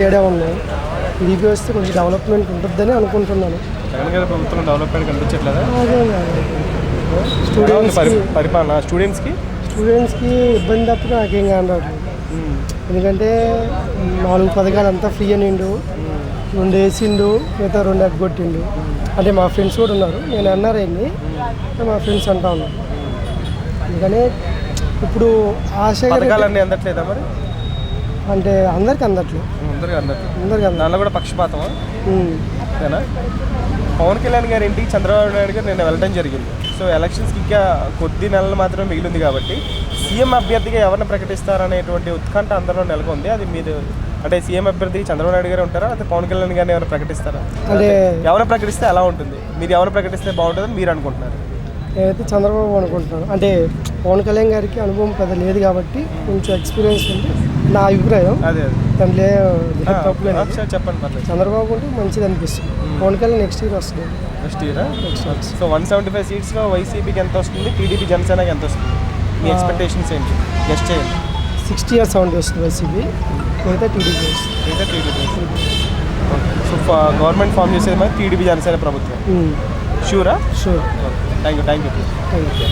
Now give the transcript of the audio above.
తేడా ఉన్నాయి. టీడీపీ వస్తే కొంచెం డెవలప్మెంట్ ఉంటుందని అనుకుంటున్నాను. జగన్ గారి ప్రభుత్వం డెవలప్మెంట్ కనిపించట్లేదా? స్టూడెంట్స్కి ఇబ్బంది తప్ప నాకేం కానట్లేదు. ఎందుకంటే 4 పథకాలు అంతా ఫ్రీ అనిండు, 2 వేసిండు, మిగతా 2 ఎగ్గొట్టిండు. అంటే మా ఫ్రెండ్స్ కూడా ఉన్నారు, నేను అన్నారేంది మా ఫ్రెండ్స్ అంటా ఉన్నారు. అందుకనే ఇప్పుడు ఆశ అందట్లేదా మరి? అంటే అందరికి అందట్లేదు. దానిలో కూడా పక్షపాతమా? పవన్ కళ్యాణ్ గారి ఇంటికి చంద్రబాబు నాయుడు గారు నిన్న వెళ్ళడం జరిగింది. సో ఎలక్షన్స్కి ఇంకా కొద్ది నెలలు మాత్రమే మిగిలింది కాబట్టి సీఎం అభ్యర్థిగా ఎవరిని ప్రకటిస్తారనేటువంటి ఉత్కంఠ అందరిలో నెలకొంది. అది మీరు అంటే సీఎం అభ్యర్థి చంద్రబాబు నాయుడు గారు ఉంటారా, అయితే పవన్ కళ్యాణ్ గారిని ఎవరైనా ప్రకటిస్తారా? అంటే ఎవరిని ప్రకటిస్తే ఎలా ఉంటుంది? మీరు ఎవరిని ప్రకటిస్తే బాగుంటుందని మీరు అనుకుంటున్నారు? నేనైతే చంద్రబాబు అనుకుంటున్నాను. అంటే పవన్ కళ్యాణ్ గారికి అనుభవం పెద్ద లేదు కాబట్టి కొంచెం ఎక్స్పీరియన్స్ ఉంది నా అభిప్రాయం. అదే దాంట్లో చెప్పండి. చంద్రబాబు అంటే మంచిది అనిపిస్తుంది. పవన్ కళ్యాణ్ నెక్స్ట్ ఇయర్ వస్తుంది. నెక్స్ట్ ఇయర్ సో 175 సీట్స్లో వైసీపీకి ఎంత వస్తుంది, టీడీపీ జనసేనకి ఎంత వస్తుంది? మీ ఎక్స్పెక్టేషన్స్ ఏంటి? గెస్ట్ చేయండి. 60 or 70 వస్తుంది వైసీపీ, మిగతా టీడీపీ వస్తుంది. సో గవర్నమెంట్ ఫామ్ చేసేది మరి టీడీపీ జనసేన ప్రభుత్వం. షూరా? షూర్. Thank you.